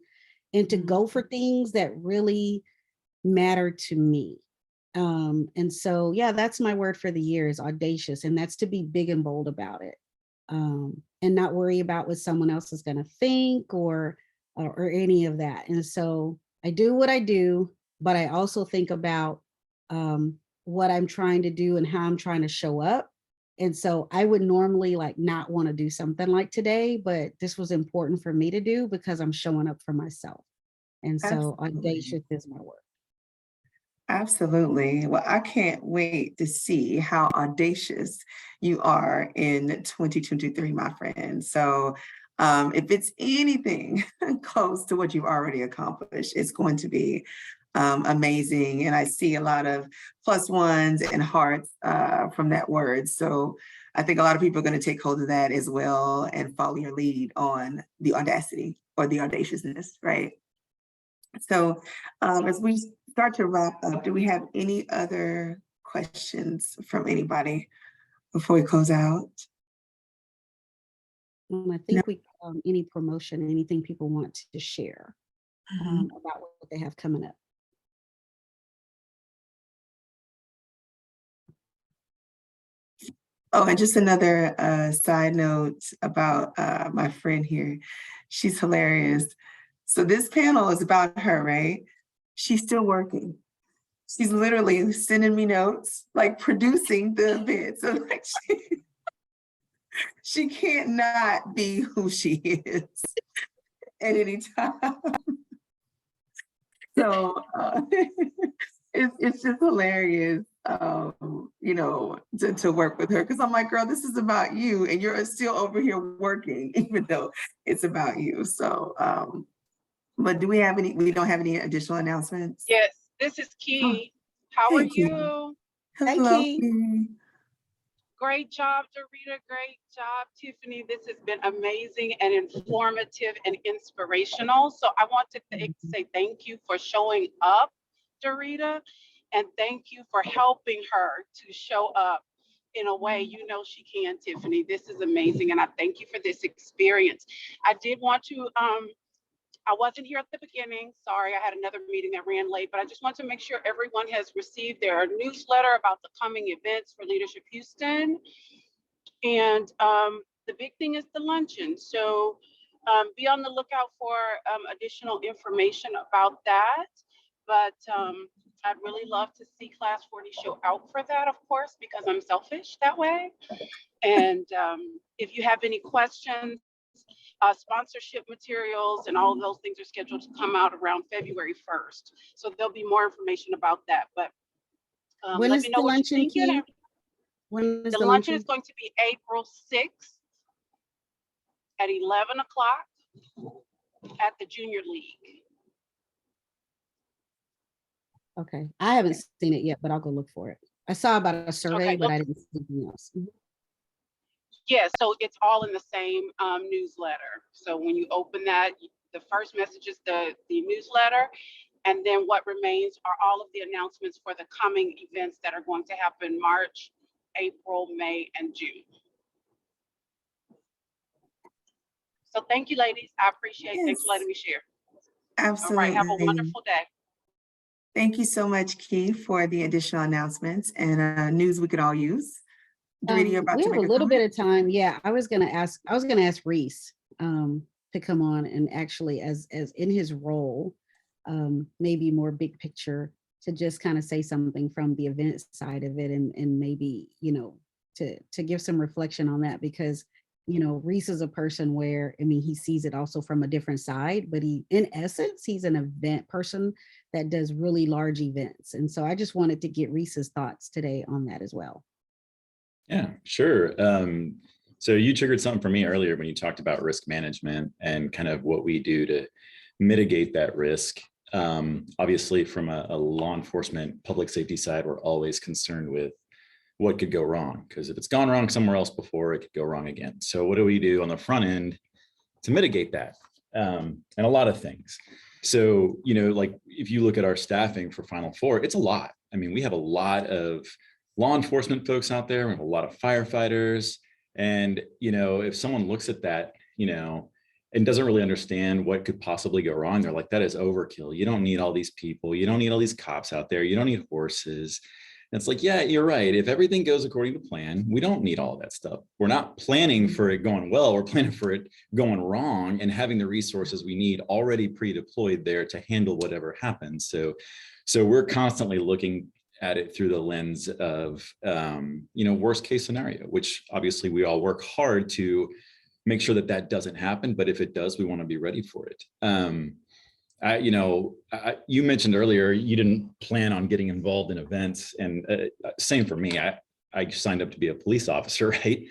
Speaker 2: and to go for things that really matter to me. And so, yeah, that's my word for the year is audacious. And that's to be big and bold about it. And not worry about what someone else is going to think or any of that. And so I do what I do, but I also think about what I'm trying to do and how I'm trying to show up. And so I would normally like not want to do something like today, but this was important for me to do because I'm showing up for myself. And so
Speaker 1: Absolutely.
Speaker 2: audacious is my word.
Speaker 1: Absolutely. Well, I can't wait to see how audacious you are in 2023, my friend. So if it's anything close to what you've already accomplished, it's going to be amazing. And I see a lot of +1s and hearts from that word. So I think a lot of people are going to take hold of that as well and follow your lead on the audacity or the audaciousness, right? So as we start to wrap up, do we have any other questions from anybody before we close out?
Speaker 2: And I
Speaker 1: No?
Speaker 2: think we any promotion, anything people want to share about what they have coming up.
Speaker 1: Oh, and just another side note about my friend here. She's hilarious. So this panel is about her, right? She's still working. She's literally sending me notes, like producing the event. So like she can't not be who she is at any time. So it's just hilarious, you know, to work with her because I'm like, girl, this is about you, and you're still over here working, even though it's about you. So, but do we have any? We don't have any additional announcements.
Speaker 5: Yes, this is
Speaker 1: Oh,
Speaker 5: Key. How are
Speaker 1: hey, Key.
Speaker 5: you?
Speaker 2: Hey,
Speaker 1: Hello,
Speaker 2: Key.
Speaker 1: Key.
Speaker 5: Great job, Dorita. Great job, Tiffany. This has been amazing and informative and inspirational. So I want to say thank you for showing up, Dorita, and thank you for helping her to show up in a way you know she can, Tiffany. This is amazing, and I thank you for this experience. I did want to I wasn't here at the beginning. Sorry, I had another meeting that ran late, but I just want to make sure everyone has received their newsletter about the coming events for Leadership Houston. And the big thing is the luncheon. So be on the lookout for additional information about that. But I'd really love to see Class 40 show out for that, of course, because I'm selfish that way. And if you have any questions, sponsorship materials and all of those things are scheduled to come out around February 1st. So there'll be more information about that. But
Speaker 2: When
Speaker 5: let
Speaker 2: is
Speaker 5: me
Speaker 2: the
Speaker 5: know what you're
Speaker 2: luncheon,
Speaker 5: thinking.
Speaker 2: Key? When is
Speaker 5: The
Speaker 2: the
Speaker 5: luncheon
Speaker 2: luncheon?
Speaker 5: is going to be April 6th at 11 o'clock at the Junior League.
Speaker 2: Okay, I haven't seen it yet, but I'll go look for it. I saw about a survey,
Speaker 5: Okay,
Speaker 2: but I didn't see anything else.
Speaker 5: Yeah, so it's all in the same newsletter. So when you open that, the first message is the newsletter, and then what remains are all of the announcements for the coming events that are going to happen March, April, May, and June. So thank you, ladies. I appreciate it. Thanks for letting me share. All right, have a
Speaker 1: Absolutely.
Speaker 5: wonderful day.
Speaker 1: Thank you so much, Key, for the additional announcements and news we could all use. Dorita, you're about
Speaker 2: We
Speaker 1: to
Speaker 2: have
Speaker 1: make
Speaker 2: a
Speaker 1: a
Speaker 2: little
Speaker 1: comment?
Speaker 2: bit of time. Yeah, I was gonna ask Reese to come on and actually as in his role, maybe more big picture, to just kind of say something from the event side of it and maybe, you know, to give some reflection on that, because, you know, Reese is a person where, I mean, he sees it also from a different side, but he, in essence, he's an event person that does really large events. And so I just wanted to get Reese's thoughts today on that as well.
Speaker 6: Yeah, sure. So you triggered something for me earlier when you talked about risk management and kind of what we do to mitigate that risk. Obviously, from a law enforcement, public safety side, we're always concerned with what could go wrong, because if it's gone wrong somewhere else before, it could go wrong again. So what do we do on the front end to mitigate that? And a lot of things. So, you know, like if you look at our staffing for Final Four, it's a lot. I mean, we have a lot of law enforcement folks out there. We have a lot of firefighters. And, you know, if someone looks at that, you know, and doesn't really understand what could possibly go wrong, they're like, that is overkill. You don't need all these people. You don't need all these cops out there. You don't need horses. And it's like, yeah, you're right. If everything goes according to plan, we don't need all of that stuff. We're not planning for it going well. We're planning for it going wrong and having the resources we need already pre-deployed there to handle whatever happens. So we're constantly looking at it through the lens of, you know, worst case scenario, which obviously we all work hard to make sure that that doesn't happen. But if it does, we want to be ready for it. You mentioned earlier, you didn't plan on getting involved in events, and same for me. I signed up to be a police officer, right?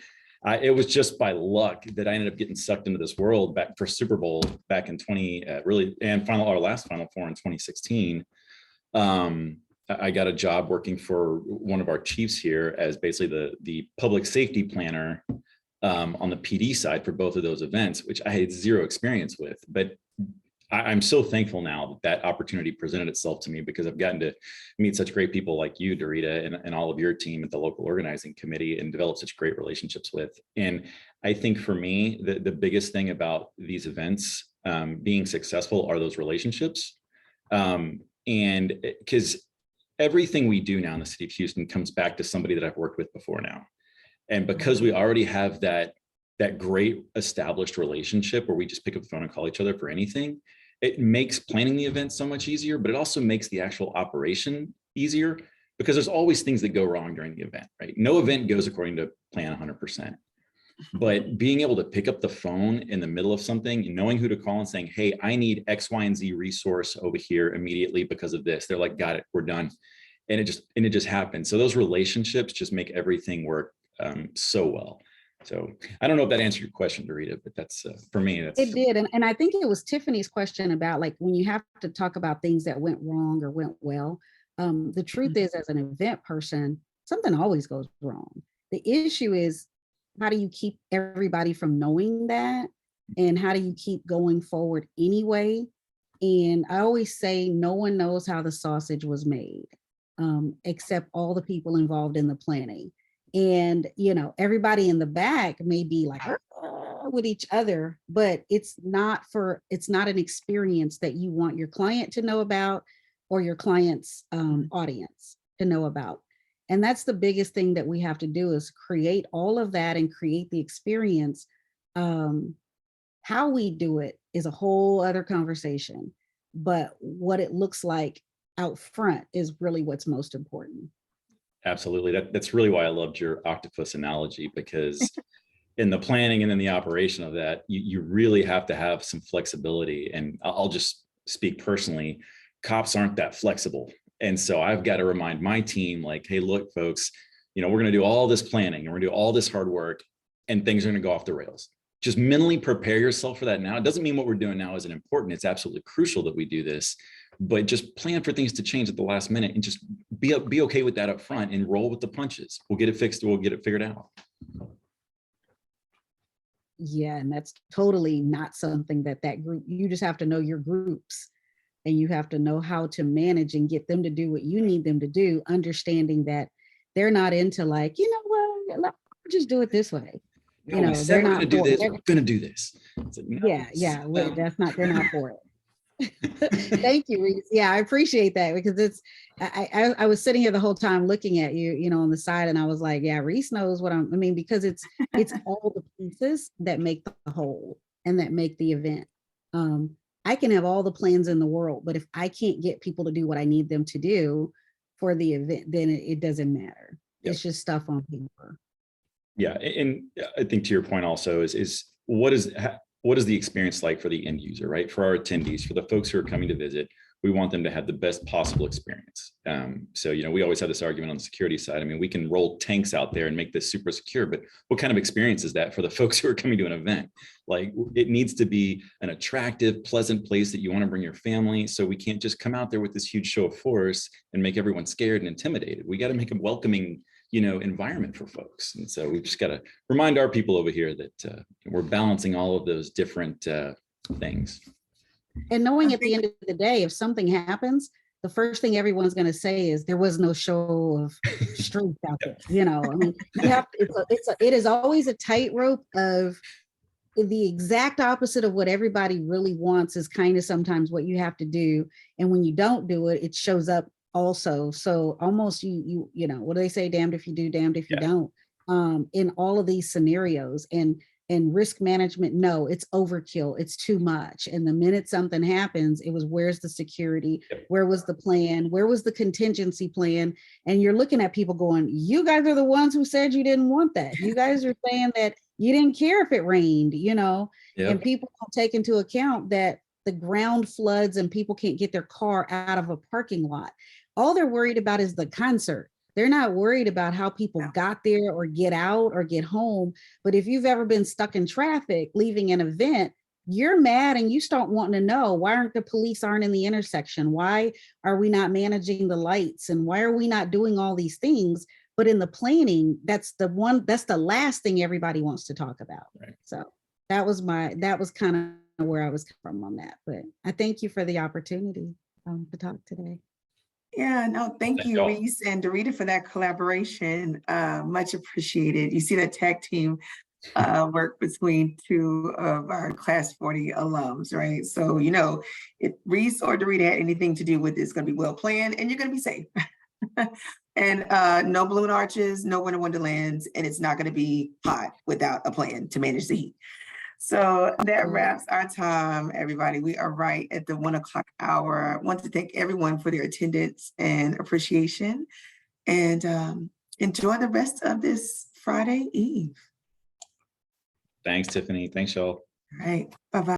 Speaker 6: It was just by luck that I ended up getting sucked into this world back for Super Bowl back in our last Final Four in 2016. I got a job working for one of our chiefs here as basically the public safety planner on the PD side for both of those events, which I had zero experience with. But I'm so thankful now that opportunity presented itself to me, because I've gotten to meet such great people like you, Dorita, and all of your team at the local organizing committee, and develop such great relationships with. And I think for me, the biggest thing about these events being successful are those relationships. And because everything we do now in the city of Houston comes back to somebody that I've worked with before now. And because we already have that great established relationship where we just pick up the phone and call each other for anything, it makes planning the event so much easier, but it also makes the actual operation easier, because there's always things that go wrong during the event, right? No event goes according to plan 100%. But being able to pick up the phone in the middle of something and knowing who to call and saying, hey, I need X, Y, and Z resource over here immediately because of this. They're like, got it, we're done. And it just happens. So those relationships just make everything work so well. So I don't know if that answered your question, Dorita, but that's for me.
Speaker 2: It did. And I think it was Tiffany's question about, like, when you have to talk about things that went wrong or went well, the truth is, as an event person, something always goes wrong. The issue is, how do you keep everybody from knowing that? And how do you keep going forward anyway? And I always say, no one knows how the sausage was made, except all the people involved in the planning. And, you know, everybody in the back may be like with each other, but it's not an experience that you want your client to know about, or your client's audience to know about. And that's the biggest thing that we have to do, is create all of that and create the experience. How we do it is a whole other conversation, but what it looks like out front is really what's most important.
Speaker 6: Absolutely. That's really why I loved your octopus analogy, because in the planning and then the operation of that, you really have to have some flexibility. And I'll just speak personally, cops aren't that flexible. And so I've got to remind my team, like, hey, look, folks, you know, we're going to do all this planning and we're going to do all this hard work, and things are going to go off the rails. Just mentally prepare yourself for that now. It doesn't mean what we're doing now isn't important. It's absolutely crucial that we do this, but just plan for things to change at the last minute, and just be okay with that up front and roll with the punches. We'll get it fixed. We'll get it figured out.
Speaker 2: Yeah, and that's totally not something that group, you just have to know your groups, and you have to know how to manage and get them to do what you need them to do, understanding that they're not into like, you know what, let's just do it this way.
Speaker 6: No, we said we're gonna do this, we're gonna do this. It's like, no,
Speaker 2: Yeah,
Speaker 6: no.
Speaker 2: that's not, they're not for it. Thank you, Reese. Yeah, I appreciate that, because it's, I was sitting here the whole time looking at you, you know, on the side, and I was like, yeah, Reese knows what I mean, because it's all the pieces that make the whole and that make the event. I can have all the plans in the world, but if I can't get people to do what I need them to do for the event, then it doesn't matter.
Speaker 6: Yep.
Speaker 2: It's just stuff on paper.
Speaker 6: Yeah, and I think to your point also is what is the experience like for the end user, right? For our attendees, for the folks who are coming to visit, we want them to have the best possible experience. So, you know, we always have this argument on the security side. I mean, we can roll tanks out there and make this super secure, but what kind of experience is that for the folks who are coming to an event? Like, it needs to be an attractive, pleasant place that you want to bring your family. So we can't just come out there with this huge show of force and make everyone scared and intimidated. We got to make a welcoming, you know, environment for folks. And so we've just got to remind our people over here that we're balancing all of those different things.
Speaker 2: And knowing at the end of the day, if something happens, the first thing everyone's going to say is there was no show of strength out there. You know, I mean, you have it is always a tightrope of the exact opposite of what everybody really wants is kind of sometimes what you have to do. And when you don't do it, it shows up also. So almost you know, what do they say? Damned if you do, damned if you don't, in all of these scenarios. And risk management, no, it's overkill. It's too much. And the minute something happens, it was, where's the security? Where was the plan? Where was the contingency plan? And you're looking at people going, you guys are the ones who said you didn't want that. You guys are saying that you didn't care if it rained, you know, and people don't take into account that the ground floods and people can't get their car out of a parking lot. All they're worried about is the concert. They're not worried about how people got there or get out or get home. But if you've ever been stuck in traffic leaving an event, you're mad and you start wanting to know, why aren't the police in the intersection? Why are we not managing the lights? And why are we not doing all these things? But in the planning, that's the last thing everybody wants to talk about. Right. So that was kind of where I was from on that. But I thank you for the opportunity to talk today.
Speaker 1: Yeah, no, thank you, Reese and Dorita, for that collaboration. Much appreciated. You see that tag team work between two of our Class 40 alums, right? So, you know, if Reese or Dorita had anything to do with it, it's going to be well planned and you're going to be safe. And no balloon arches, no winter wonderlands, and it's not going to be hot without a plan to manage the heat. So that wraps our time, everybody. We are right at the 1 o'clock hour. I want to thank everyone for their attendance and appreciation, and enjoy the rest of this Friday Eve.
Speaker 6: Thanks, Tiffany. Thanks, y'all.
Speaker 1: All right. Bye-bye.